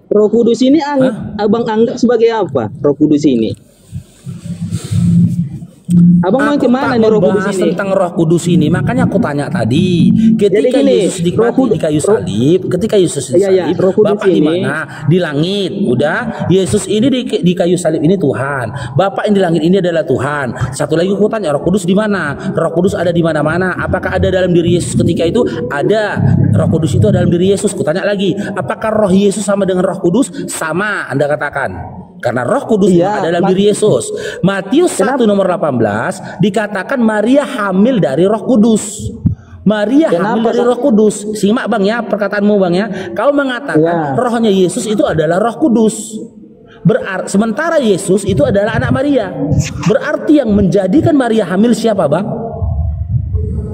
Roh Kudus ini abang anggap sebagai apa? Roh Kudus ini. Abang mau kemana nih Roh Kudus ini? Tentang Roh Kudus ini, makanya aku tanya tadi, ketika Yesus mati di kayu salib, ketika Yesus di salib, Bapak di mana? Di langit. Udah, Yesus ini di kayu salib ini Tuhan. Bapak yang di langit ini adalah Tuhan. Satu lagi aku tanya, Roh Kudus di mana? Roh Kudus ada di mana-mana. Apakah ada dalam diri Yesus ketika itu? Ada. Roh Kudus itu ada dalam diri Yesus. Aku tanya lagi, apakah Roh Yesus sama dengan Roh Kudus? Sama, Anda katakan. Karena Roh Kudus ada dalam diri Yesus. Matius 1 nomor 18 dikatakan Maria hamil dari Roh Kudus. Maria hamil dari Roh Kudus. Simak Bang ya perkataanmu Bang ya. Kau mengatakan rohnya Yesus itu adalah Roh Kudus. Sementara Yesus itu adalah anak Maria. Berarti yang menjadikan Maria hamil siapa Bang?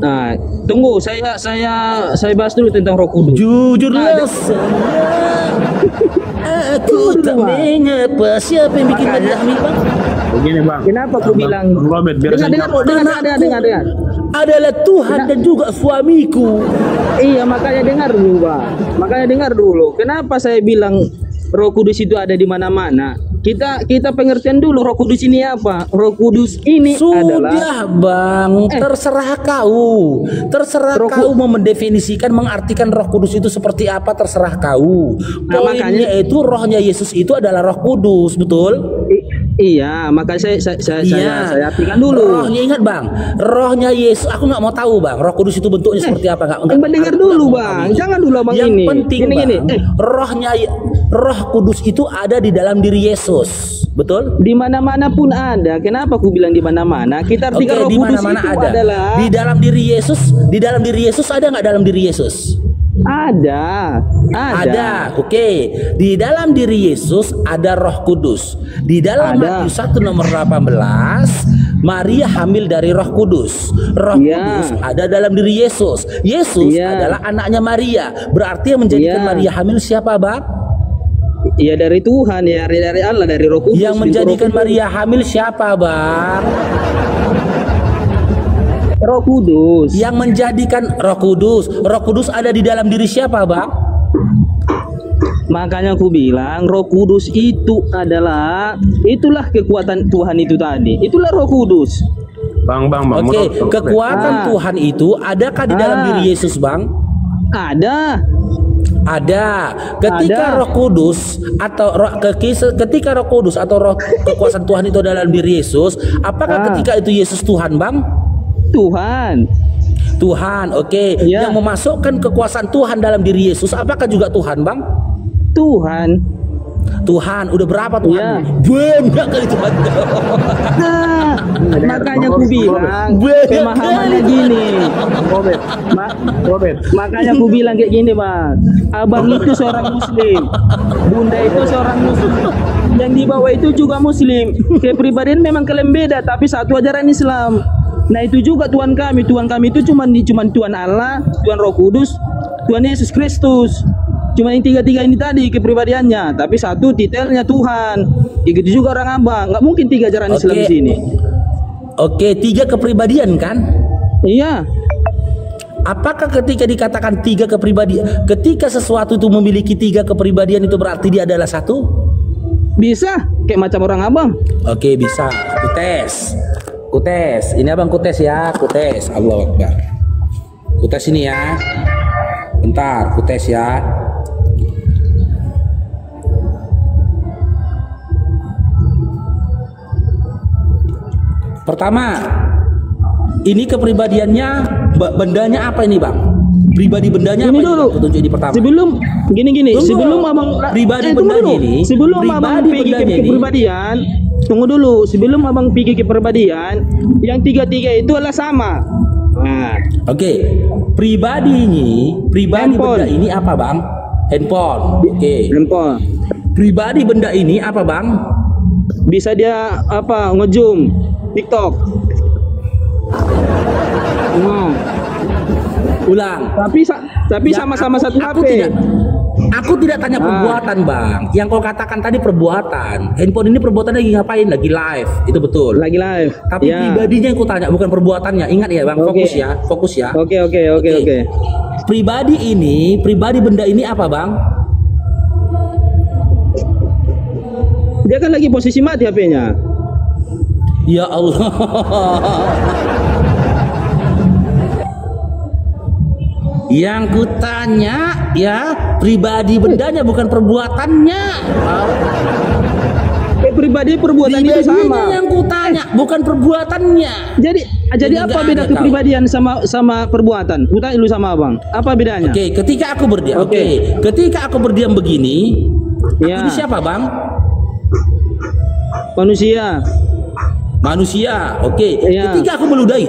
Nah, tunggu saya bahas dulu tentang Roh Kudus. Jujurlah aku tak mengapa siapa yang bikin Maria hamil Bang? Begini Bang. Kenapa aku bilang? Robert, biar saya dengar. Adalah Tuhan dan juga suamiku. Iya, makanya dengar dulu Bang. Makanya dengar dulu. Kenapa saya bilang Roh Kudus itu ada di mana-mana? Kita pengertian dulu Roh Kudus ini apa? Roh Kudus ini adalah Bang, terserah kau. Terserah kau mau mendefinisikan, mengartikan Roh Kudus itu seperti apa, terserah kau. Poinnya itu rohnya Yesus itu adalah Roh Kudus, betul? Iya, maka saya artikan dulu. Rohnya ingat Bang, rohnya Yesus. Aku nggak mau tahu Bang, Roh Kudus itu bentuknya seperti apa nggak? Dengar dulu Bang, jangan dulu Bang ini. Yang penting Bang, Roh Kudus itu ada di dalam diri Yesus, betul? Di mana-mana pun ada. Kenapa aku bilang di mana-mana? Kita artikan Roh Kudus itu adalah di dalam diri Yesus. Di dalam diri Yesus ada nggak dalam diri Yesus? Ada. Oke. Di dalam diri Yesus ada Roh Kudus. Di dalam Matius 1 nomor 18 Maria hamil dari Roh Kudus. Roh Kudus ada dalam diri Yesus. Yesus adalah anaknya Maria. Berarti yang menjadikan Maria hamil siapa Bang? Ya dari Tuhan, ya dari Allah, dari Roh Kudus. Yang menjadikan Maria hamil siapa Bang? Roh Kudus. Yang menjadikan Roh Kudus. Roh Kudus ada di dalam diri siapa Bang? Makanya aku bilang Roh Kudus itu itulah kekuatan Tuhan itu tadi. Itulah Roh Kudus. Bang. Oke, kekuatan Tuhan itu adakah di dalam diri Yesus Bang? Ada. Ketika Roh Kudus atau ketika Roh Kudus atau roh kekuasaan Tuhan itu dalam diri Yesus, apakah ketika itu Yesus Tuhan Bang? Tuhan, oke. Yang memasukkan kekuasaan Tuhan dalam diri Yesus, apakah juga Tuhan Bang? Tuhan, udah berapa Tuhan? Banyak kali Tuhan. Makanya aku bilang pemahamannya gini. Robert. Makanya aku bilang kayak gini Bang. Abang itu seorang Muslim, Bunda itu seorang Muslim, yang di bawah itu juga Muslim. Kepribadian memang kalian beda, tapi satu ajaran Islam. Nah itu juga Tuhan kami itu cuma Tuhan Allah, Tuhan Roh Kudus, Tuhan Yesus Kristus. Cuma yang tiga-tiga ini tadi kepribadiannya, tapi satu titelnya Tuhan. Begitu juga orang Abang, nggak mungkin tiga ajaran Islam di sini. Oke, tiga kepribadian kan? Iya. Apakah ketika dikatakan tiga kepribadian, ketika sesuatu itu memiliki tiga kepribadian itu berarti dia adalah satu? Bisa, kayak macam orang Abang. Oke, bisa. Kutes. Ini Abang kutes ya, kutes. Allahu Akbar. Kutes ini ya. Bentar, kutes ya. Pertama, ini kepribadiannya, bendanya apa ini Bang? Pribadi bendanya ini apa dulu. Ini tunjuk di pertama. Sebelum gini, sebelum Abang pribadi bendanya ini, sebelum Abang pergi ke kepribadian, tunggu dulu. Sebelum Abang pergi ke kepribadian, yang tiga-tiga itu adalah sama. Nah, oke. Pribadi benda ini apa Bang? Handphone. Oke. Handphone. Pribadi benda ini apa Bang? Bisa dia apa? Ngezoom TikTok. Ulang. Tapi sama-sama satu HP. Aku tidak tanya perbuatan Bang. Yang kau katakan tadi perbuatan. Handphone ini perbuatan lagi ngapain? Lagi live. Itu betul. Lagi live. Tapi pribadinya yang kau tanya, bukan perbuatannya. Ingat ya Bang, fokus ya. Oke. Pribadi benda ini apa Bang? Dia kan lagi posisi mati HP-nya. Ya Allah. Yang kutanya ya pribadi bendanya bukan perbuatannya. Pribadi perbuatan itu sama. Yang kutanya bukan perbuatannya. Jadi apa beda kepribadian sama perbuatan? Kutanya lu sama abang. Apa bedanya? Oke, ketika aku berdiam. Oke, ketika aku berdiam begini, ya. Aku ini siapa bang? Manusia. Oke. Ya. Ketika aku meludahi,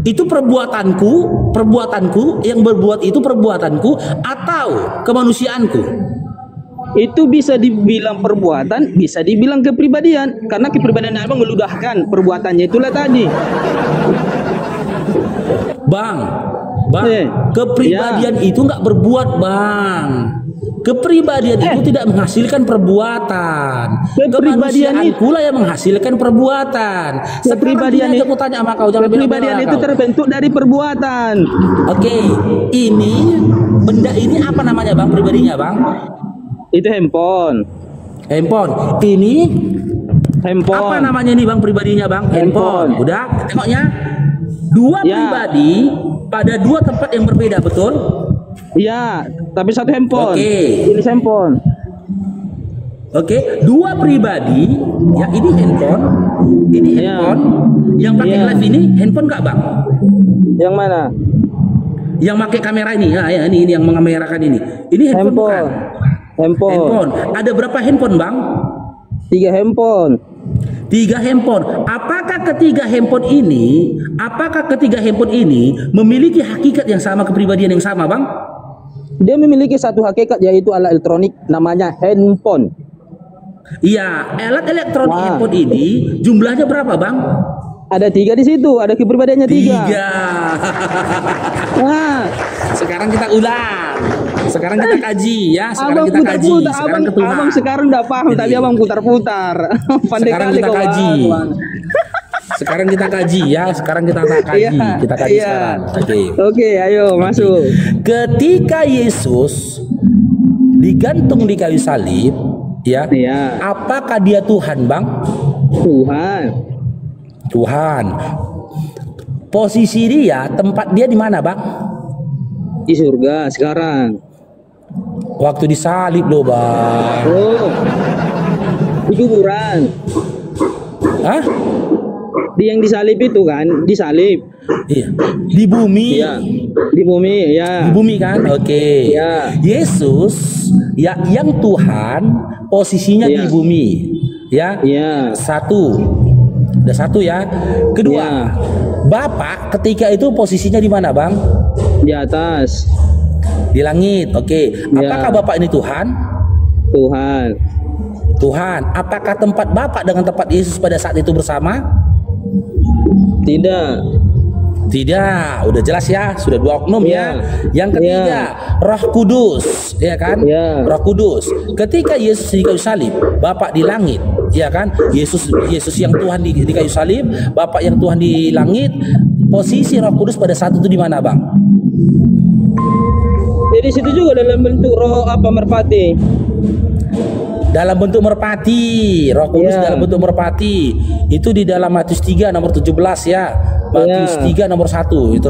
itu perbuatanku yang berbuat itu perbuatanku atau kemanusiaanku? Itu bisa dibilang perbuatan, bisa dibilang kepribadian, karena kepribadian abang meludahkan perbuatannya itulah tadi. Bang, kepribadian itu nggak berbuat, bang. Kepribadian itu tidak menghasilkan perbuatan. Kepribadian itulah yang menghasilkan perbuatan. Kepribadian itu aku tanya sama kau, kepribadian itu terbentuk dari perbuatan. Oke, ini benda ini apa namanya bang? Pribadinya bang? Itu handphone. Ini handphone. Apa namanya nih bang pribadinya bang? Handphone. Udah, tengoknya. Dua pribadi pada dua tempat yang berbeda, betul? Iya, tapi satu handphone. Ini handphone. Dua pribadi, ya ini handphone. Ini handphone. Yang pakai live ini handphone nggak bang? Yang mana? Yang pakai kamera ini, ya ini yang mengamerakan ini. Ini handphone. Bukan? Handphone. Ada berapa handphone bang? 3 handphone. 3 handphone. Apakah ketiga handphone ini memiliki hakikat yang sama, kepribadian yang sama, bang? Dia memiliki satu hakikat, yaitu alat elektronik namanya handphone. Iya, alat elektronik handphone ini jumlahnya berapa, bang? Ada 3 di situ, ada kepribadiannya 3. Nah, sekarang kita ulang. Sekarang kita kaji ya. Sekarang kita kaji. Abang sekarang udah paham, tadi abang putar-putar. Sekarang kita kaji. Sekarang kita kaji ya. Sekarang kita kaji. Kita kaji sekarang. Oke, ayo masuk. Ketika Yesus digantung di kayu salib, ya. Apakah dia Tuhan, bang? Tuhan. Posisi dia, tempat dia di mana, bang? Di surga sekarang. Waktu disalib loh, bang. Di kuburan. Hah? Yang disalib itu kan, disalib. Iya. Di bumi. Iya. Di bumi, ya. Di bumi kan? Oke. Ya. Yesus, ya, yang Tuhan posisinya di bumi. Ya. Satu. Udah satu ya. Kedua, Bapak ketika itu posisinya di mana, bang? Di atas. Di langit. Oke. Apakah Bapak ini Tuhan? Tuhan. Apakah tempat Bapak dengan tempat Yesus pada saat itu bersama? Tidak. Udah jelas ya, sudah 2 oknum ya. Yang ketiga, Roh Kudus, ya kan? Roh Kudus. Ketika Yesus di kayu salib, Bapak di langit, ya kan? Yesus yang Tuhan di kayu salib, Bapak yang Tuhan di langit. Posisi Roh Kudus pada saat itu di mana, bang? Jadi situ juga dalam bentuk roh merpati. Dalam bentuk merpati, Roh Kudus dalam bentuk merpati. Itu di dalam Matius 3 nomor 17 ya. Matius 3 nomor 1 itu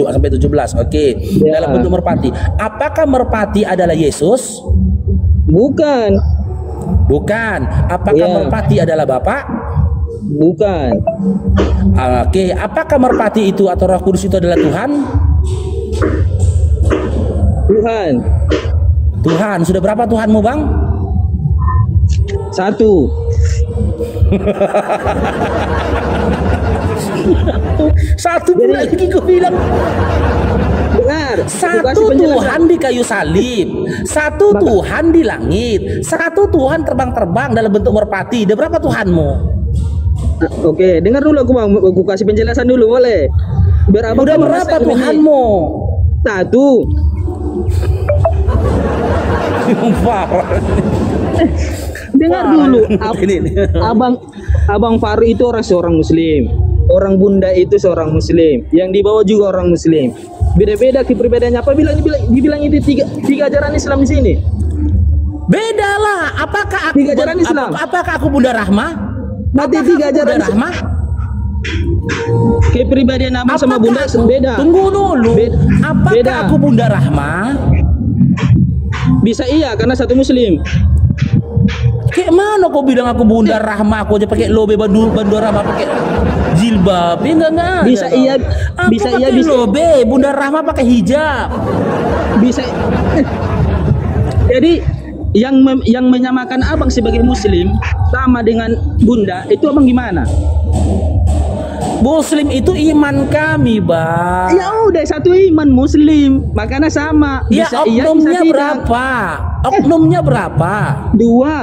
sampai 17. Oke. Dalam bentuk merpati. Apakah merpati adalah Yesus? Bukan. Apakah merpati adalah Bapak? Bukan. Oke. Apakah merpati itu atau Roh Kudus itu adalah Tuhan? Tuhan. Sudah berapa Tuhanmu, bang? 1. Satu pula lagi gue bilang. Dengar. Satu Tuhan di kayu salib, satu Tuhan di langit, satu Tuhan terbang-terbang dalam bentuk merpati. Ada berapa Tuhanmu? Oke, dengar dulu aku, bang. Aku kasih penjelasan dulu, boleh? Biar abang. Udah berapa Tuhanmu? 1. Dengar dulu, abang Faru itu seorang Muslim, orang Bunda itu seorang Muslim, yang di bawah juga orang Muslim. Beda-beda kepribadiannya. Apa dibilang itu tiga ajaran Islam di sini? Beda lah. Apakah aku Tiga ajaran Islam. apakah aku Bunda Rahma? Berarti Apakah tiga aku ajaran Bunda Rahma? Kepribadian abang sama Apakah bunda aku- beda. Tunggu dulu. Apakah Beda. aku Bunda Rahma? Bisa iya karena satu muslim. Kayak mana kau bilang aku Bunda Rahma? Aku aja pakai lobe Bunda Rahma pakai jilbab. Ya enggak ada. Bisa iya, Aku bisa pakai iya, bisa lobe, Bunda Rahma pakai hijab. bisa. Jadi yang menyamakan abang sebagai muslim sama dengan bunda itu abang gimana? Muslim itu iman kami, Bang. Ya udah satu iman muslim, makanya sama. Ya, Bisa iya, bisa oknumnya tidak. berapa? Oknumnya berapa? Dua,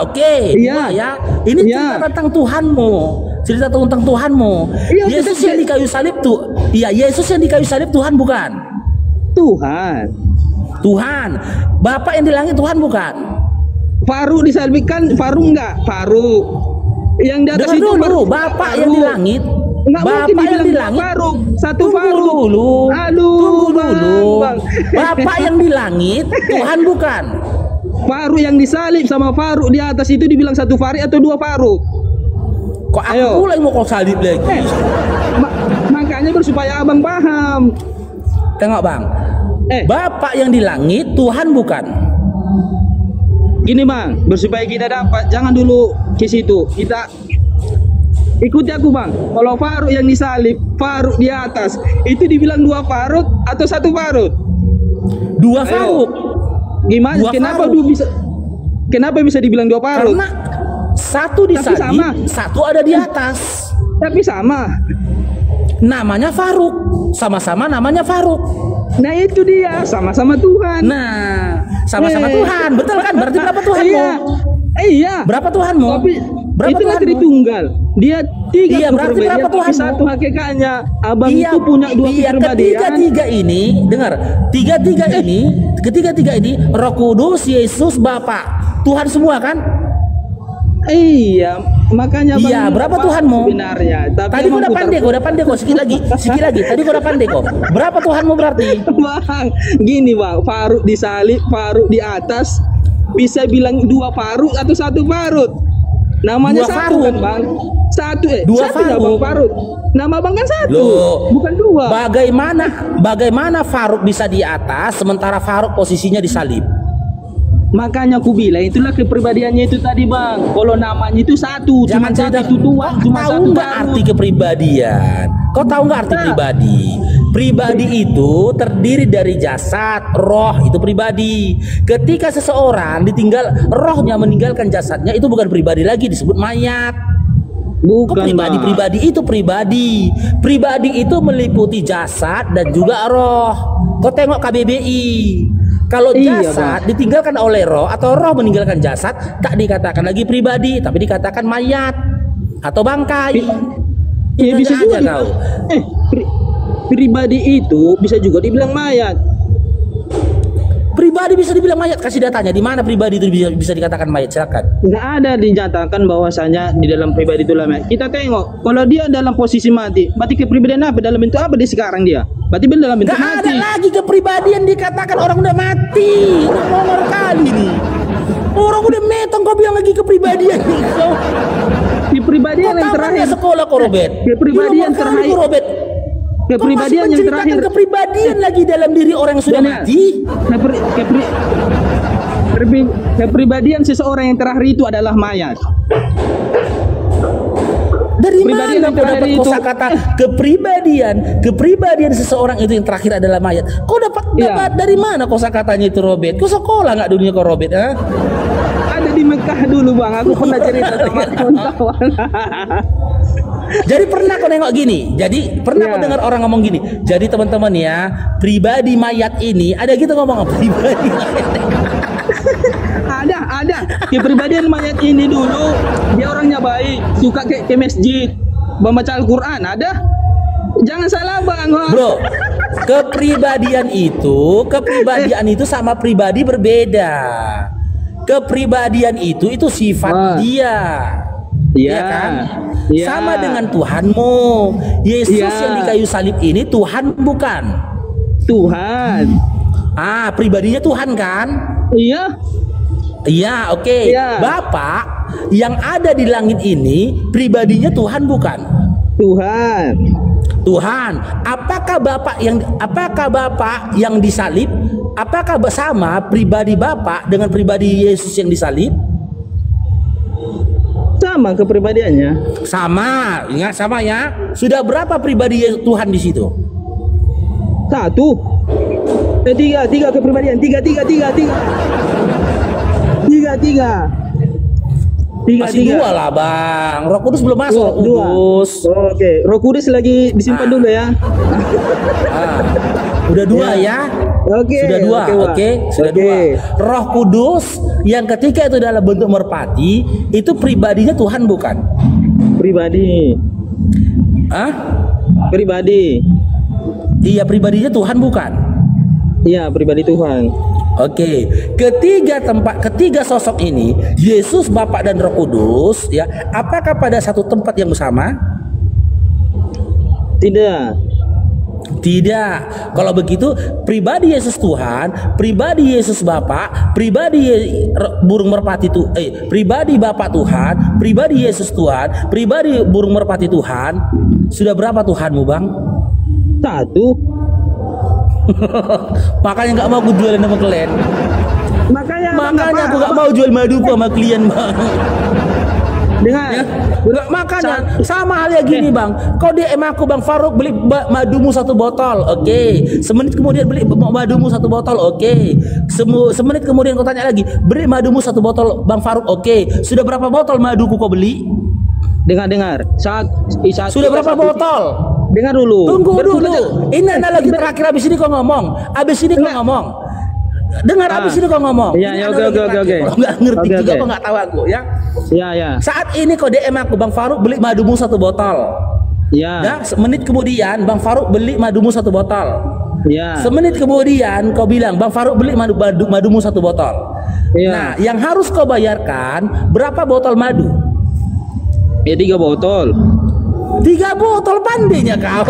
oke. Iya. Dua ya. Ini Iya. cerita tentang Tuhanmu. Cerita tentang Tuhanmu. Iya, Yesus betul. yang di kayu salib tuh. Iya, Yesus yang di kayu salib Tuhan bukan? Tuhan. Tuhan. Bapak yang di langit Tuhan bukan? Faruk disalibkan, Faruk enggak? Faruk. Yang di atas Dengar itu dulu, Faruk. Bapak yang di langit. Enggak mungkin Bapak yang dibilang di dua langit. Faruk. Satu Tunggu Faruk. dulu. Aduh, Tunggu dulu. Bang. Bapak yang di langit Tuhan bukan? Faruk yang disalib sama Faruk di atas itu dibilang satu Faruk atau dua Faruk? Kok aku Ayo. pula yang mau kau salib lagi? Makanya supaya abang paham. Tengok, Bang. Eh, Bapak yang di langit Tuhan bukan? gini bang, supaya kita dapat, jangan dulu ke situ. Kita ikuti aku bang. Kalau Faruk yang disalib, Faruk di atas, itu dibilang dua Faruk atau satu Faruk? Dua Ayo. Faruk. Gimana? Dua Kenapa Faruk. dulu bisa? Kenapa bisa dibilang dua Faruk? Karena satu Tapi disalib, sama. satu ada di atas. Tapi sama. Namanya Faruk. Sama-sama namanya Faruk. Nah itu dia, sama-sama Tuhan. Nah, sama-sama Eh. Tuhan. Betul kan? Berarti berapa Tuhanmu? Iya. Iya. Berapa Tuhanmu? Tapi Berapa itu kan Tuhanmu? Tritunggal. Dia tiga Iya, berarti kepribadian, berapa tapi Tuhanmu? satu hakikatnya. Abang Iya, itu punya dua iya, kepribadian. ketiga-tiga ini, dengar, ketiga-tiga ini Roh Kudus, Yesus, Bapa, Tuhan semua kan? Iya, makanya Iya, Bang, berapa Pak, Tuhanmu? Sebenarnya, tapi Tadi gua udah pandai kok, sedikit lagi. Tadi gua udah pandai kok. Berapa Tuhanmu berarti? Bang, gini bang, Faruk disalib, Faruk di atas, bisa bilang dua Faruk atau satu Faruk? Namanya Dua satu Faruk. kan bang? Satu Dua satu nggak, Faruk. bang Faruk. Nama bang kan satu, Loh, bukan dua. Bagaimana Faruk bisa di atas sementara Faruk posisinya disalib? Makanya aku bilang itulah kepribadiannya itu tadi bang. Kalau namanya itu satu, cuma cerita satu itu Tuhan, cuma tahu satu nggak Faruk. arti kepribadian? Kau tahu nggak arti Nah. pribadi? Pribadi itu terdiri dari jasad, roh itu pribadi. Ketika seseorang rohnya meninggalkan jasadnya, itu bukan pribadi lagi, disebut mayat. Kok Bukan bang. pribadi itu pribadi. Pribadi itu meliputi jasad dan juga roh. Kau tengok KBBI. Kalau Iya, jasad ditinggalkan oleh roh atau roh meninggalkan jasad, tak dikatakan lagi pribadi, tapi dikatakan mayat atau bangkai. Ya bisa aja juga kau. Pribadi itu bisa juga dibilang mayat. Pribadi bisa dibilang mayat. Kasih datanya di mana pribadi itu bisa dikatakan mayat, silakan. Nggak ada dinyatakan bahwasanya di dalam pribadi itu mayat. Kita tengok, kalau dia dalam posisi mati, berarti kepribadian apa? Dalam bentuk apa dia sekarang dia? Berarti benar dalam bentuk Gak ada mati. lagi kepribadian dikatakan orang udah mati. Ini ngomong kali nih. Orang udah metong kau bilang lagi kepribadian. Kau Kepribadian yang tahu kan terakhir. nggak sekolah kok Robert? Kepribadian Ini nomor kali, terakhir. kok, Robert. Kepribadian yang terakhir. Kepribadian lagi dalam diri orang yang sudah Benar. mati. Kepribadian seseorang yang terakhir itu adalah mayat. Dari Kepribadian mana yang kau terakhir dapat itu? kosakata kepribadian seseorang itu yang terakhir adalah mayat? Kau dapat Iya. dari mana kosakatanya itu, Robert? Kau sekolah nggak dunia kau, Robert? Ha? Ada di Mekah dulu bang, aku pernah cerita sama kawan-kawan. Jadi pernah kau nengok gini. Jadi pernah Iya. kau dengar orang ngomong gini. Jadi teman-teman ya, pribadi mayat ini ada gitu ngomong pribadi. Ada kepribadian mayat ini dulu dia orangnya baik, suka ke masjid, membaca Al-Quran. Ada, jangan salah bang. Bro, kepribadian itu sama pribadi berbeda. Kepribadian itu sifat Wah. dia. Iya Ya kan? Iya. Sama dengan Tuhanmu. Yesus Iya. yang di kayu salib ini Tuhan bukan? Tuhan. Pribadinya Tuhan kan? Iya. Iya, oke. Iya. Bapak yang ada di langit ini pribadinya Tuhan bukan? Tuhan. Tuhan. Apakah Bapak yang disalib? Apakah sama pribadi Bapak dengan pribadi Yesus yang disalib? Sama kepribadiannya. Sama, ingat sama ya. Sudah berapa pribadi Tuhan di situ? Satu. Tiga kepribadian. Tiga. Masih dua lah Bang. Roh Kudus belum masuk. Roh Kudus. Oke. Roh Kudus lagi disimpan dulu ya. Udah dua ya. Oke. Sudah dua. Oke. Sudah dua. Roh Kudus yang ketika itu dalam bentuk merpati itu pribadinya Tuhan bukan? Pribadi. Pribadi. Iya, pribadinya Tuhan bukan? Iya, pribadi Tuhan. Oke, ketiga sosok ini, Yesus, Bapa dan Roh Kudus, ya, apakah pada satu tempat yang bersama? Tidak. Kalau begitu, pribadi Yesus Tuhan, pribadi Yesus Bapa, pribadi burung merpati itu, pribadi Bapa Tuhan, pribadi Yesus Tuhan, pribadi burung merpati Tuhan. Sudah berapa Tuhanmu, Bang? Satu. Makanya nggak mau gue jualin sama klien. Makanya aku nggak mau jual madu sama klien, Bang. Dengar. Ya? Makanya sama halnya gini, Bang. Kau DM aku, Bang Faruk, beli madumu 1 botol. Oke. Semenit kemudian beli madumu 1 botol. Oke. Semenit kemudian kau tanya lagi, beli madumu 1 botol, Bang Faruk. Oke. Sudah berapa botol maduku kau beli? Dengar. Sudah berapa botol? Dengar dulu. Tunggu dulu. Ini lagi terakhir, habis ini kau ngomong. Dengar habis ini kau ngomong. Iya, oke. Kalau nggak ngerti juga kau nggak tahu aku ya. Iya. Saat ini kau DM aku, Bang Faruk beli madumu 1 botol. Iya. Ya, semenit kemudian Bang Faruk beli madumu 1 botol. Iya. Semenit kemudian kau bilang, Bang Faruk beli madumu 1 botol. Iya. Nah, yang harus kau bayarkan berapa botol madu? Ya 3 botol. 3 botol, pandainya kau.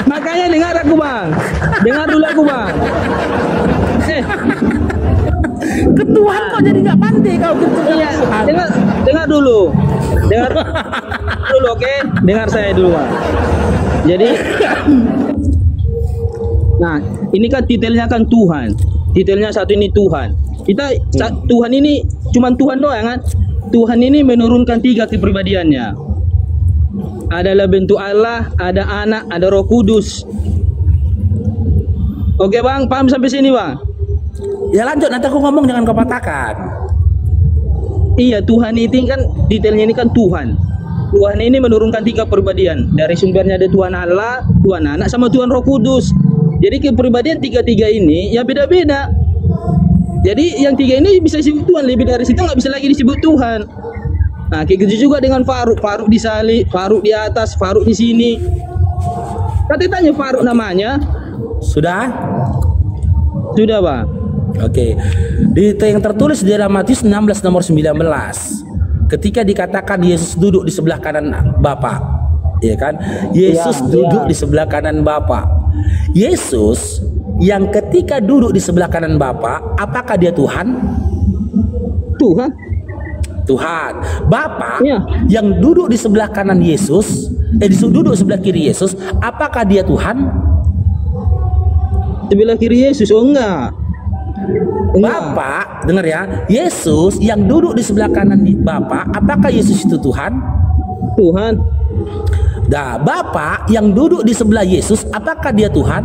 Makanya dengar aku, Bang. Dengar dulu aku, Bang. Ketuhan kok jadi nggak pandai kau gitu. Iya, dengar dulu. Dengar dulu, oke? Dengar saya dulu, Bang. Jadi nah, ini kan titelnya kan Tuhan. Titelnya satu ini Tuhan. Tuhan ini cuman Tuhan doang kan? Tuhan ini menurunkan 3 kepribadiannya. Adalah bentuk Allah, ada Anak, ada Roh Kudus. Oke, Bang, paham sampai sini, Bang? Ya lanjut, nanti aku ngomong jangan kau patahkan. Iya, Tuhan ini kan detailnya ini kan Tuhan. Tuhan ini menurunkan 3 kepribadian. Dari sumbernya ada Tuhan Allah, Tuhan Anak, sama Tuhan Roh Kudus. Jadi kepribadian 3 ini ya beda-beda. Jadi yang 3 ini bisa disebut Tuhan, lebih dari situ nggak bisa lagi disebut Tuhan. Nah, kayak gitu juga dengan Faruk. Faruk disalib, Faruk di atas, Faruk di sini. Katanya tanya Faruk namanya. Sudah, Bang. Oke. Yang tertulis di dalam Matius 16 nomor 19. Ketika dikatakan Yesus duduk di sebelah kanan Bapa, ya kan? Yesus duduk di sebelah kanan Bapa. Yesus yang ketika duduk di sebelah kanan Bapa, apakah dia Tuhan? Tuhan. Bapa yang duduk di sebelah kanan Yesus, duduk sebelah kiri Yesus, apakah dia Tuhan? Sebelah kiri Yesus? Oh enggak. Bapak, dengar ya, Yesus yang duduk di sebelah kanan Bapak, apakah Yesus itu Tuhan? Nah, Bapak yang duduk di sebelah Yesus, apakah dia Tuhan?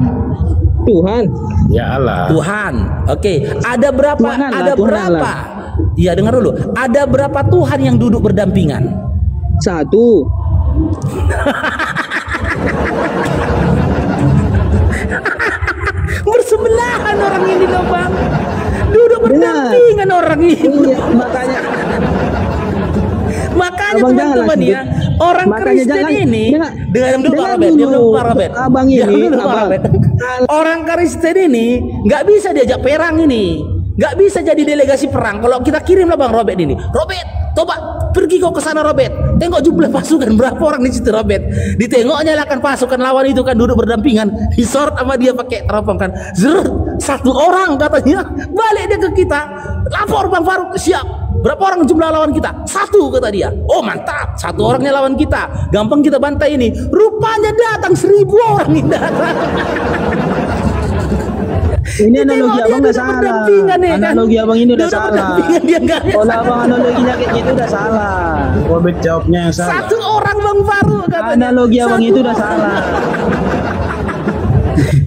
Ya Allah. Tuhan. Oke, ada berapa? Tuhan Allah, ada Tuhan berapa? Allah. Iya, dengar dulu. Ada berapa Tuhan yang duduk berdampingan? 1. Bersebelahan orang ini loh, Bang. Duduk berdampingan orang ini. Iya, makanya teman-teman ya, orang Kristen ini dengan Robert. Abang ini, orang Kristen ini nggak bisa diajak perang ini, nggak bisa jadi delegasi perang. Kalau kita kirimlah Bang Robert ini, Robert, coba pergi kau ke sana Robert. Tengok jumlah pasukan berapa orang di situ Robert. Ditengoknya lah kan pasukan lawan itu kan duduk berdampingan. Disorot sama dia pakai teropong kan. Zrut, 1 orang katanya. Balik dia ke kita. Lapor Bang Faruk, siap. Berapa orang jumlah lawan kita? 1 kata dia. Oh mantap, 1 orangnya lawan kita. Gampang kita bantai ini. Rupanya datang 1000 orang ini datang. Ini analogi abang udah salah. Analogi abang ini udah salah. Kalau abang analoginya kayak gitu udah salah. Robert jawabnya yang salah. 1 orang Bang Faruk katanya. Analogi abang itu udah salah.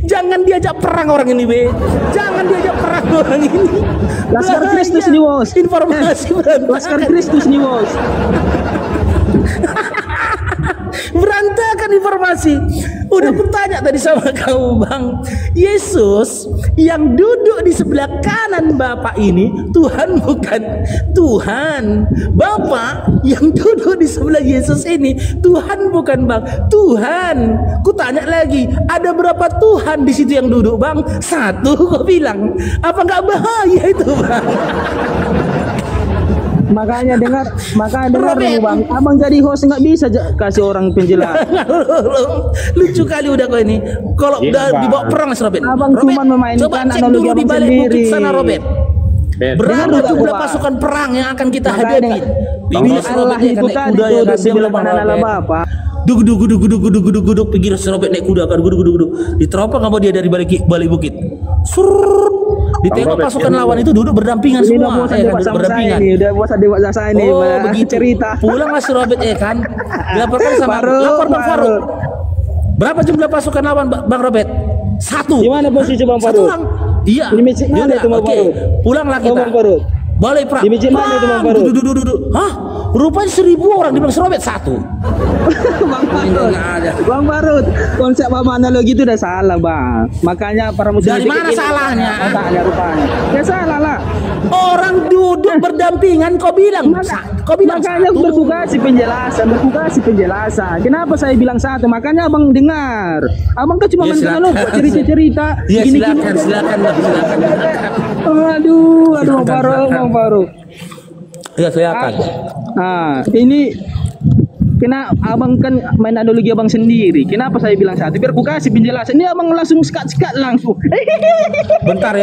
Jangan diajak perang orang ini, Be. Jangan diajak perang orang ini. Laskar Kristus nih, Bos. Informasi Laskar Kristus nih, Bos. Berantakan informasi. Udah bertanya tadi sama kamu Bang, Yesus yang duduk di sebelah kanan Bapak ini Tuhan bukan? Tuhan. Bapak yang duduk di sebelah Yesus ini Tuhan bukan Bang? Tuhan. Ku tanya lagi, ada berapa Tuhan di situ yang duduk Bang? 1 kau bilang. Apa nggak bahaya itu Bang? Makanya dengar dulu Bang. Abang jadi host nggak bisa kasih orang penjelasan. Lucu kali udah kau ini. Kalau udah dibawa perang Mas Robert. Abang cuma memainkan analogi abang sendiri. Sana Robert. Berapa jumlah pasukan perang yang akan kita hadapi? Allah itu tadi udah sebelum Allah Bapak. Duduk pergi Robert naik kuda kan duduk diteropong sama dia dari balik bukit. Surut. Ditengok pasukan lawan itu duduk berdampingan semua. Duduk berdampingan. Udah bosan dewasa saya ini. Oh begitu. Cerita. Pulang Mas Robert kan. Dilaporkan sama lapor Bang Faruk. Berapa jumlah pasukan lawan Bang Robert? 1. Di mana posisi Bang Faruk? 1 orang. Iya. Di masjid mana itu Bang Faruk? Pulanglah kita. Bang Faruk. Balai perang. Di masjid mana itu Bang Faruk? Duduk. Hah? Rupanya 1000 orang di Bang Robert 1. Bang Faruk, konsep apa analogi itu udah salah Bang. Makanya para muslim dari mana salahnya? Otaknya rupanya. Ya salah lah. Orang duduk berdampingan kau bilang. Makanya berfugasi penjelasan. Kenapa saya bilang 1? Makanya abang dengar. Abang kan cuma mengenal cerita-cerita. Ya silakan. Aduh Bang Faruk. Ya silakan. Nah, ini kena abang kan main analogi abang sendiri. Kenapa saya bilang 1? Biar ku kasih penjelasan. Ini abang langsung sekat langsung. Bentar.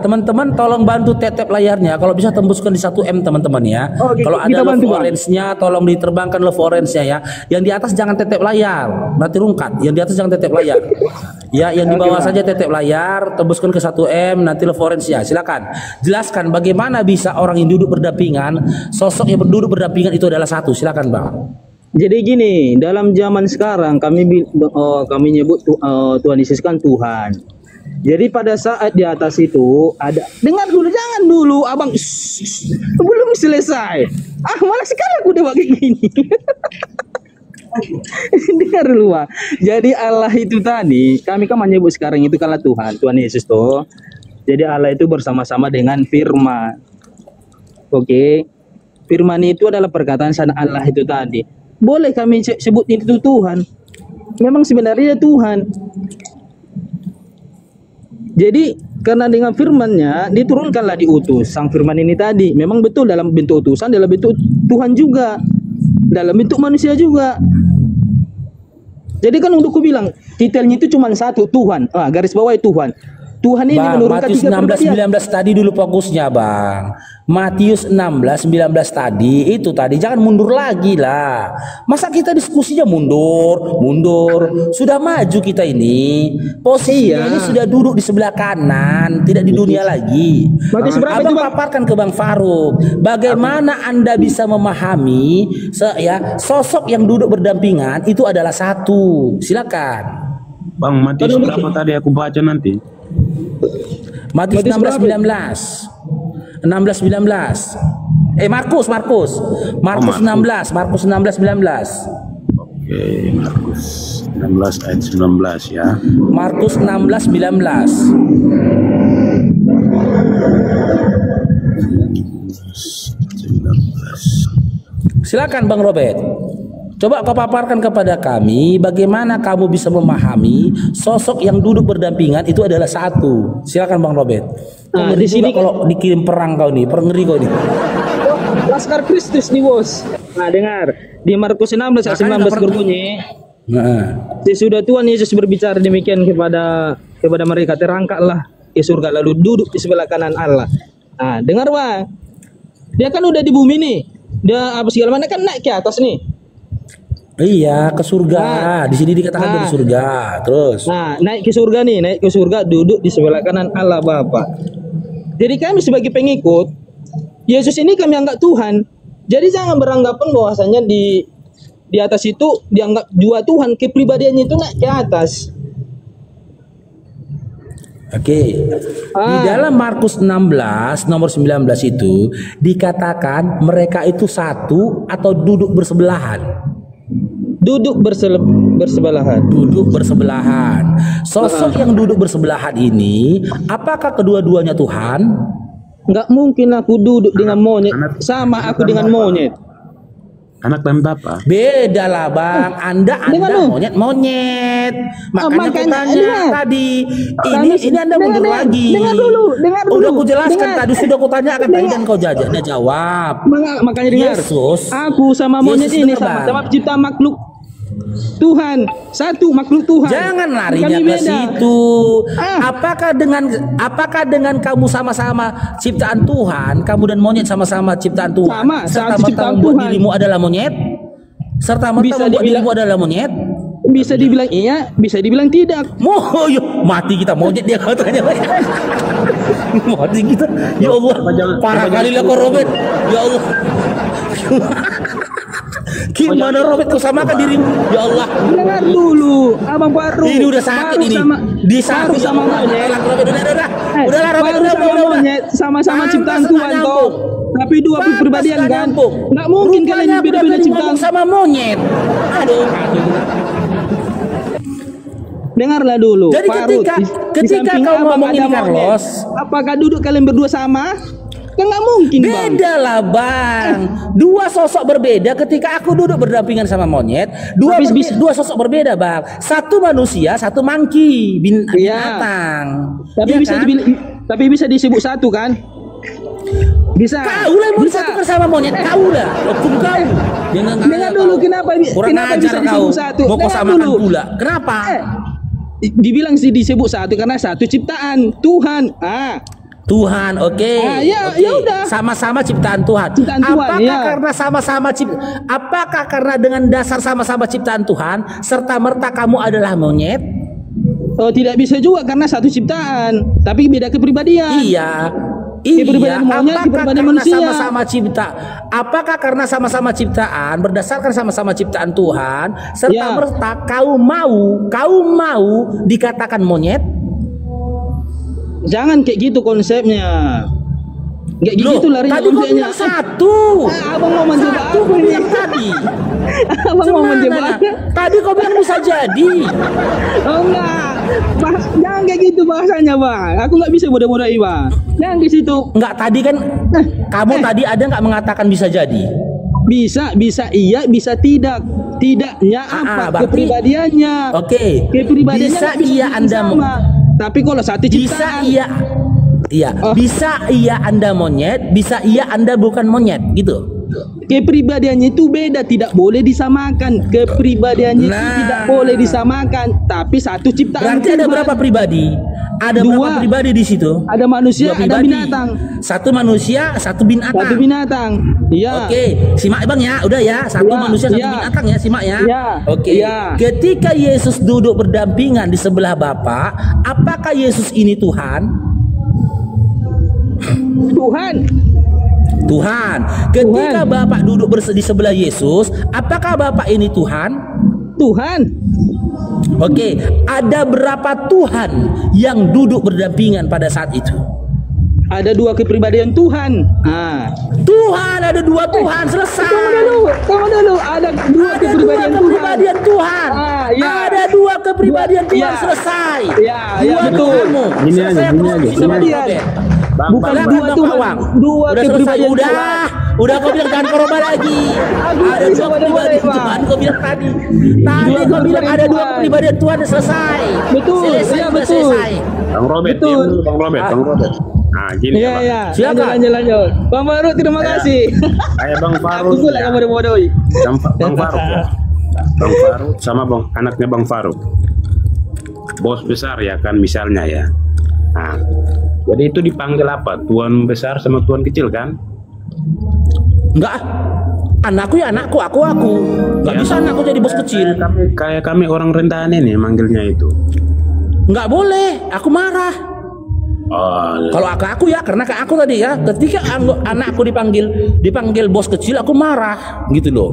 Teman-teman tolong bantu tetep layarnya. Kalau bisa tembuskan di 1M teman-teman ya. Kalau ada love orange-nya tolong diterbangkan love orange-nya ya. Yang di atas jangan tetep layar. Nanti rungkat. Yang di atas jangan tetep layar. Ya, yang di bawah saja tetep layar, tembuskan ke 1M nanti love orange-nya. Silakan. Jelaskan bagaimana bisa orang yang duduk berdampingan, sosok yang duduk berdampingan itu adalah 1. Silakan, Bang. Jadi gini, dalam zaman sekarang kami nyebut Tuhan Yesus kan Tuhan. Jadi pada saat di atas itu ada, dengar dulu, jangan dulu abang belum selesai. Malah sekarang aku udah kayak gini. Dengar dulu Pak. Jadi Allah itu tadi, kami kan menyebut sekarang itu kalau Tuhan Yesus tuh. Jadi Allah itu bersama-sama dengan firman. Oke. Firman itu adalah perkataan sana Allah itu tadi. Boleh kami sebut itu Tuhan. Memang sebenarnya Tuhan. Jadi karena dengan firman-Nya diturunkanlah diutus sang firman ini tadi. Memang betul dalam bentuk utusan, dalam bentuk Tuhan juga, dalam bentuk manusia juga. Jadi kan untuk ku bilang titelnya itu cuma 1, Tuhan. Garis bawah Tuhan. Tuhan ini menurunkan Matius 16:19 tadi dulu fokusnya Bang. Matius 16:19 tadi itu tadi, jangan mundur lagi lah. Masa kita diskusinya mundur? Sudah maju kita ini. Posisinya ini sudah duduk di sebelah kanan, tidak di dunia lagi. Abang paparkan ke Bang Faruk, bagaimana Anda bisa memahami sosok yang duduk berdampingan itu adalah 1. Silakan. Bang, Matius berapa tadi aku baca nanti? Matius 16:19. Markus 16:19. Oke, Markus 16 ayat 19 ya. Markus 16:19. Silakan Bang Robert. Coba kau paparkan kepada kami bagaimana kamu bisa memahami sosok yang duduk berdampingan itu adalah 1. Silakan Bang Robert. Di sini kalau dikirim perang kau nih, ngeri kau nih. Laskar Kristus nih bos. Nah dengar di Markus 16 ayat 19 berbunyi. Sesudah Tuhan Yesus berbicara demikian kepada mereka, terangkatlah ke surga lalu duduk di sebelah kanan Allah. Nah dengar bang, dia kan udah di bumi nih, dia apa segala mana kan naik ke atas nih. Iya, ke surga. Di sini dikatakan dari surga. Terus. Nah, naik ke surga, duduk di sebelah kanan Allah Bapa. Jadi kami sebagai pengikut Yesus ini kami anggap Tuhan. Jadi jangan beranggapan bahwasanya di atas itu dianggap dua Tuhan, kepribadiannya itu naik ke atas. Oke. Di dalam Markus 16 nomor 19 itu dikatakan mereka itu satu atau duduk bersebelahan. Duduk bersebelahan. Duduk bersebelahan. Sosok yang duduk bersebelahan ini, apakah kedua-duanya Tuhan? Enggak mungkin aku duduk dengan monyet. Sama aku dengan monyet. Anak dan Bapa. Beda lah bang. Anda monyet. Makanya aku tanya tadi. Ini Anda mundur lagi. Dengar dulu. Udah aku jelaskan tadi, sudah aku tanyakan tadi dan kau jawab. Makanya dengar. Yesus. Aku sama monyet ini sama pencipta makhluk Tuhan, satu makhluk Tuhan. Jangan larinya ke situ. Apakah dengan kamu sama-sama ciptaan Tuhan, kamu dan monyet sama-sama ciptaan Tuhan? Sama, serta ciptaan membuat Tuhan. Dirimu adalah monyet? Serta membuat dirimu adalah monyet? Bisa dibilang iya, bisa dibilang tidak. Mati kita monyet dia katanya. Mati kita. Ya Allah, parah kali lah kau Robert. Ya Allah. Gimana Robert kau samakan dirimu? Ya Allah. Dengar dulu, Abang baru. Ini udah sakit ini. Di samping sama monyet. Udahlah Robert, monyet sama-sama ciptaan Tuhan toh. Tapi dua kepribadian kan? Nggak mungkin kalian beda-beda ciptaan sama monyet. Aduh. Dengarlah dulu. Jadi ketika kau ngomong ini Carlos, apakah duduk kalian berdua sama? Kan nggak mungkin bang. Beda lah bang. Dua sosok berbeda ketika aku duduk berdampingan sama monyet. Dua sosok berbeda bang. Satu manusia, satu monkey binatang. Tapi bisa disebut satu kan? Bisa. Kau lah mau disatukan sama monyet. Kau lah. Hukum kau. Dengar dulu kenapa bisa disebut satu. Mau kau samakan pula. Kenapa? Dibilang sih disebut satu karena satu ciptaan Tuhan. Tuhan, oke. Ya udah. Sama-sama ciptaan Tuhan. Apakah karena dengan dasar sama-sama ciptaan Tuhan serta merta kamu adalah monyet? Oh, tidak bisa juga karena satu ciptaan, tapi beda kepribadian. Iya. Kepribadian monyet, kepribadian manusia. Sama-sama cipta. Apakah karena sama-sama ciptaan berdasarkan sama-sama ciptaan Tuhan serta merta kau mau dikatakan monyet? Jangan kayak gitu konsepnya. Kayak gitu larinya konsepnya. Satu. Abang mau mencoba aku bilang tadi. Abang mau mencoba. Tadi kau bilang bisa jadi. Oh enggak. Jangan kayak gitu bahasanya bang. Aku nggak bisa mudah-mudahi bang. Jangan ke situ. Enggak tadi kan. Kamu tadi ada nggak mengatakan bisa jadi? Bisa iya, bisa tidak. Tidaknya apa? Kepribadiannya. Oke. Kepribadiannya bisa iya Anda sama. Tapi kalau satu ciptaan bisa iya Anda monyet, bisa iya Anda bukan monyet gitu. Kepribadiannya itu beda, tidak boleh disamakan. Kepribadiannya itu tidak boleh disamakan, tapi satu ciptaan. Berarti ada berapa pribadi? Ada berapa pribadi di situ? Ada manusia, ada binatang. Satu manusia, satu binatang. Satu binatang. Iya. Oke, simak Bang ya. Udah ya, satu manusia, satu binatang ya, simak ya. Oke. Ketika Yesus duduk berdampingan di sebelah Bapa, apakah Yesus ini Tuhan? Tuhan. Ketika Bapak duduk di sebelah Yesus, apakah Bapak ini Tuhan? Oke, ada berapa Tuhan yang duduk berdampingan pada saat itu? Ada dua kepribadian Tuhan. Tuhan, ada dua Tuhan, selesai. Tunggu dulu. Ada dua kepribadian Tuhan. Ada dua kepribadian Tuhan, selesai. Betul. Gini aja. Bukan dua Tuhan. Dua kepribadian Tuhan. Udah kau bilang jangan koroba lagi. Ada dua kepribadian Tuhan. Kau bilang tadi kau bilang ada dua kepribadian Tuhan, selesai. Betul. Selesai. Bang Robert. Nah, gini Iya, ya, iya. Silakan. Lanjut. Bang Faruk, terima kasih. Kayak Bang Aku Faruk. pula yang bodoh-bodohi. Bang Faruk ya. Bang Faruk sama anaknya Bang Faruk. Bos besar ya kan misalnya ya. Nah, jadi itu dipanggil apa? Tuan besar sama tuan kecil kan? Enggak. Anakku ya anakku, aku. Enggak Ya, bisa anakku jadi bos kecil. Kayak kami orang rendahan ini manggilnya itu. Enggak boleh, aku marah. Oh, Kalau aku ya, karena aku tadi ya, ketika anakku dipanggil bos kecil, aku marah gitu loh.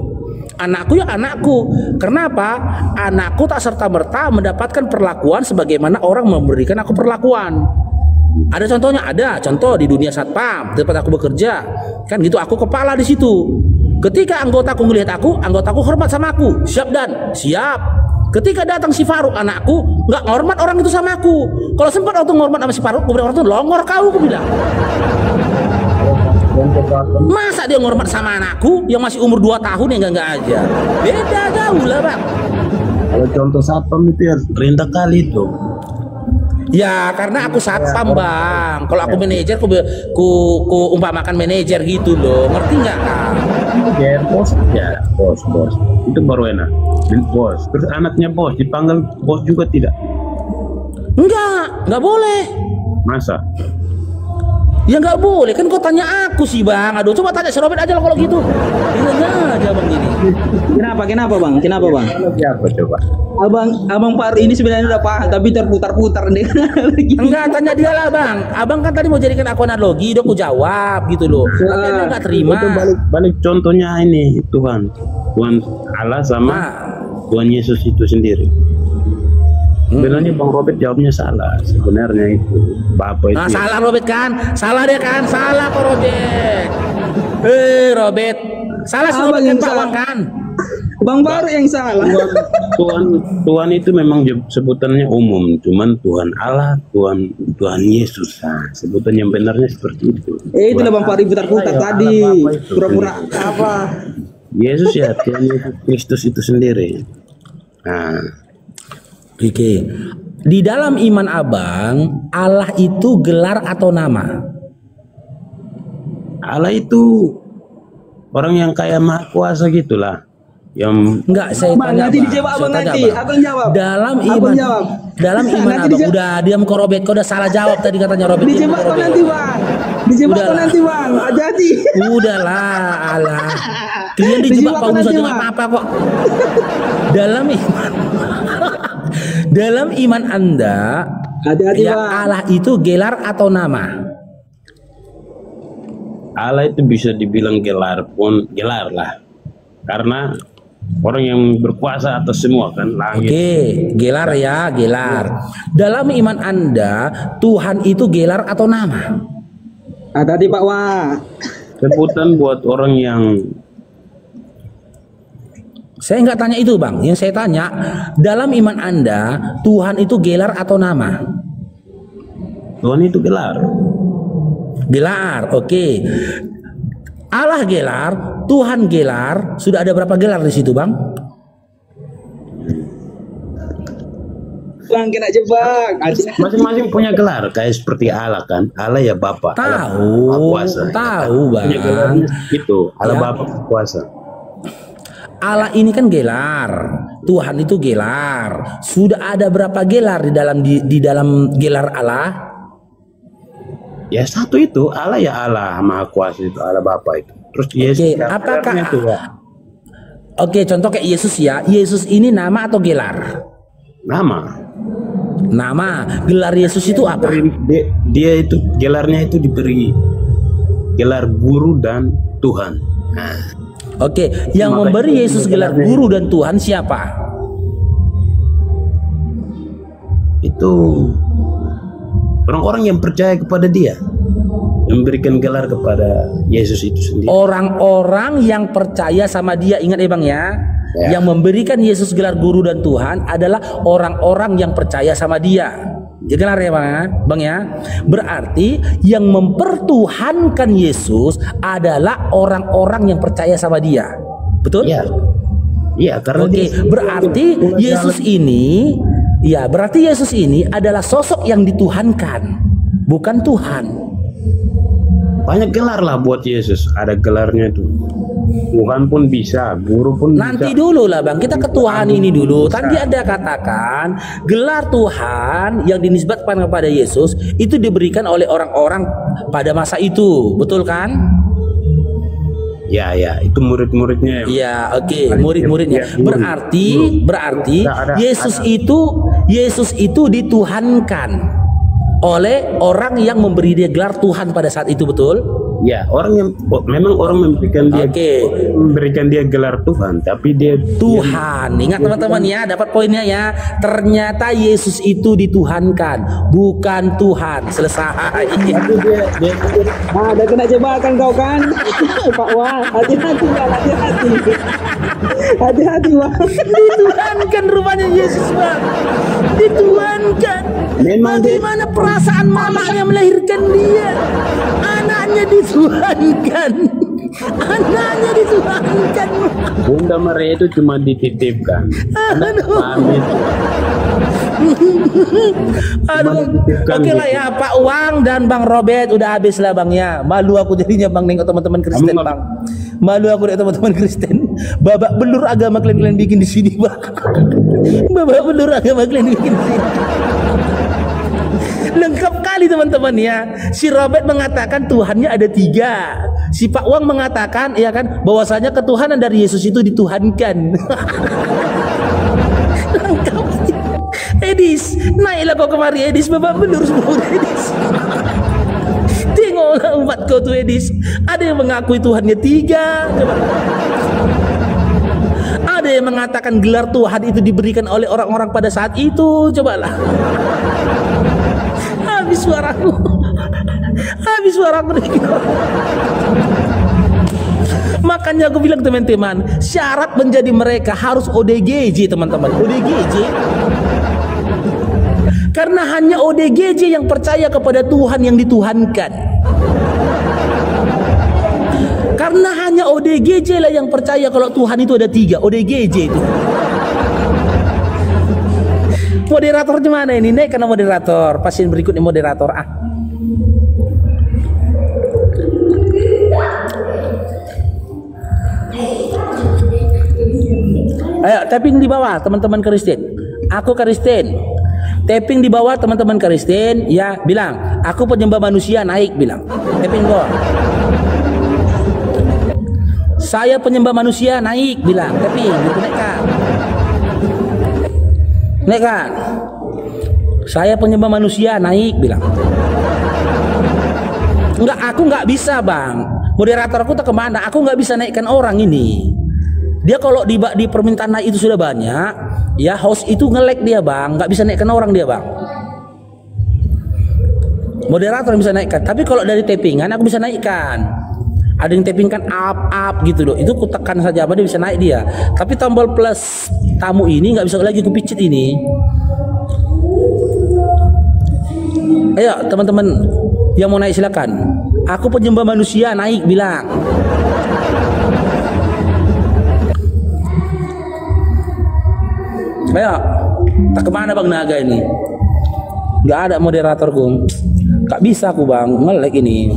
Anakku ya anakku. Kenapa? Anakku tak serta-merta mendapatkan perlakuan sebagaimana orang memberikan aku perlakuan. Ada contohnya, ada contoh di dunia satpam tempat aku bekerja, kan gitu. Aku kepala di situ. Ketika anggotaku melihat anggotaku hormat sama aku, siap dan siap. Ketika datang si Faruk anakku, nggak ngormat orang itu sama aku. Kalau sempat waktu ngormat sama si Faruk, kemudian orang itu longor kau, aku bilang. Masa dia ngormat sama anakku yang masih umur 2 tahun yang enggak aja. Beda jauh lah, Bang. kalau contoh satpam itu ya rendah kali itu. Ya karena aku satpam, Bang. Kalau aku manajer, ku umpamakan manajer gitu loh. Ngerti nggak, Kang? Ya bos itu baru enak. Bos terus anaknya bos dipanggil bos juga tidak? Nggak boleh. Masa? Ya nggak boleh, kan kau tanya aku sih, Bang. Aduh, coba tanya si Robert aja lah kalau gitu. Ini aja Bang ini. Kenapa Bang? Siapa coba? Abang Faruk ini sebenarnya udah paham tapi terputar-putar deh. Enggak, tanya dia lah, Bang. Abang kan tadi mau jadikan aku analogi, udah aku jawab gitu loh. Tapi dia nggak terima. Itu balik contohnya ini Tuhan Allah sama Tuhan Yesus itu sendiri. Sebenarnya Bang Robert jawabnya salah. Sebenarnya itu Bapak itu. Nah, salah Robert kan? Salah dia kan? Salah kok Robert. Robert. Salah si Robert kan, Pak Wang kan? Bang Faruk yang salah. Tuhan itu memang sebutannya umum, cuman Tuhan Allah, Tuhan Yesus. Nah, sebutan yang benarnya seperti itu. Itulah Bang Faruk putar-putar tadi. Pura-pura apa? Yesus ya, Tuhan Yesus Kristus itu sendiri. Nah, Oke. Di dalam iman Abang, Allah itu gelar atau nama? Allah itu orang yang kayak maha kuasa gitulah. Yang Enggak, saya Bang, tanya, nanti Bang. dijawab Saya Abang tanya, nanti. Bang. Abang jawab. Dalam Abang iman, jawab. dalam iman Nanti Abang, dijawab. udah diam kok Robert, kau udah salah jawab tadi katanya Robert. diam Dijebak kok, kau Robert. nanti Bang. Dijebak kau Udahlah. nanti Bang. Hati-hati. Udahlah, alah. Kalian dijebak Dijebak Pak Unus nanti, aja nggak Bang. apa-apa kok. Dalam iman, dalam iman Anda, Hati-hati ya Bang. Allah itu gelar atau nama? Allah itu bisa dibilang gelar lah. Karena orang yang berkuasa atas semua kan langit. Oke, gelar ya, gelar. Dalam iman Anda, Tuhan itu gelar atau nama? Hati-hati Pak Wah. Sebutan buat orang yang Saya nggak tanya itu, Bang. Yang saya tanya, dalam iman Anda, Tuhan itu gelar atau nama? Tuhan itu gelar. Gelar, oke. Allah gelar, Tuhan gelar. Sudah ada berapa gelar di situ, Bang? Bang kena jebak. Masing-masing punya gelar kayak seperti Allah kan. Allah ya Bapa. Tahu, tahu, Bang. Punya gelarnya itu. Allah Ya. Bapa kuasa. Allah ini kan gelar, Tuhan itu gelar. Sudah ada berapa gelar di dalam gelar Allah? Ya satu itu Allah ya Allah Maha Kuasa itu Allah Bapa itu. Terus Yesus Oke, ya, apakah gelarnya itu ya. Oke, contoh kayak Yesus ya. Yesus ini nama atau gelar? Nama. Nama. Gelar Yesus itu apa? Dia itu gelarnya itu diberi gelar guru dan Tuhan. Nah, Oke, yang Makanya memberi itu Yesus gelar gelarnya guru dan Tuhan siapa? itu orang-orang yang percaya kepada Dia, yang memberikan gelar kepada Yesus itu sendiri. Orang-orang yang percaya sama dia. Ingat ya, Bang ya. Ya. Yang memberikan Yesus gelar guru dan Tuhan adalah orang-orang yang percaya sama dia. Ya, gelar ya, Bang ya. Berarti yang mempertuhankan Yesus adalah orang-orang yang percaya sama dia. Betul? Iya. Iya, karena Oke, berarti Yesus ini, ya berarti Yesus ini adalah sosok yang dituhankan, bukan Tuhan. Banyak gelar lah buat Yesus. Ada gelarnya tuh. Tuhan pun bisa, guru pun Nanti bisa. dulu lah Bang, kita ke Tuhan ini dulu. Tadi ada katakan gelar Tuhan yang dinisbatkan kepada Yesus itu diberikan oleh orang-orang pada masa itu, betul kan? Ya, itu murid-muridnya. Iya, oke, murid-muridnya. Ya, Berarti Yesus itu dituhankan oleh orang yang memberi dia gelar Tuhan pada saat itu, betul? Ya, memang orang memberikan dia gelar Tuhan, tapi dia Tuhan. Ingat teman-teman ya, dapat poinnya ya. Ternyata Yesus itu dituhankan, bukan Tuhan. Selesai. Ada kena jebakan kau kan? Pak Wang, hati-hati Bang, hati-hati. Hati-hati Bang. Dituhankan rupanya Yesus Bang. Dituhankan. Bagaimana perasaan mamanya melahirkan dia? Anaknya dituhankan. Anaknya dituhankan. Bunda Maria itu cuma dititipkan. Aduh. Oke lah ya, Pak Wang dan Bang Robert udah habis lah Bang ya. Malu aku jadinya Bang nengok teman-teman Kristen Bang. Malu aku lihat teman-teman Kristen. Babak belur agama kalian bikin di sini Bang. Babak belur agama kalian bikin di sini. Lengkap kali teman-teman ya. Si Robert mengatakan Tuhannya ada 3. Si Pak Wang mengatakan ya kan bahwasanya ketuhanan dari Yesus itu dituhankan. Lengkap. Edis, naiklah kau kemari Edis, babak belur semua Edis. Tengoklah umat kau tuh Edis. Ada yang mengakui Tuhannya 3. Coba. Ada yang mengatakan gelar Tuhan itu diberikan oleh orang-orang pada saat itu. Cobalah. Habis suaraku. Habis suaraku. Makanya aku bilang teman-teman, syarat menjadi mereka harus ODGJ teman-teman. ODGJ. Karena hanya ODGJ yang percaya kepada Tuhan yang dituhankan. Karena hanya ODGJ lah yang percaya kalau Tuhan itu ada 3. ODGJ itu. Moderatornya mana ini? Naik karena moderator. Pasien berikutnya moderator. Ayo, tapping di bawah teman-teman Kristen. Aku Kristen. Tapping di bawah teman-teman Kristen. Ya, bilang. Aku penyembah manusia, naik bilang. Tapping bawah. Saya penyembah manusia, naik bilang. Tapping, itu naikkan. Naik kan? Saya penyembah manusia, naik bilang. Enggak, aku nggak bisa Bang. Moderator aku tak kemana? Aku nggak bisa naikkan orang ini. Dia kalau di permintaan naik itu sudah banyak, ya host itu nge-lag dia Bang, nggak bisa naikkan orang dia Bang. Moderator yang bisa naikkan, tapi kalau dari tappingan aku bisa naikkan. Ada yang tappingkan up gitu loh. Itu ku tekan saja, dia bisa naik dia. Tapi tombol plus tamu ini nggak bisa lagi kupicit ini. Ayo teman-teman yang mau naik silakan. Aku penyembah manusia, naik bilang. Ayo, tak kemana Bang Naga ini? Nggak ada moderatorku. Nggak bisa aku Bang, nge-lag ini.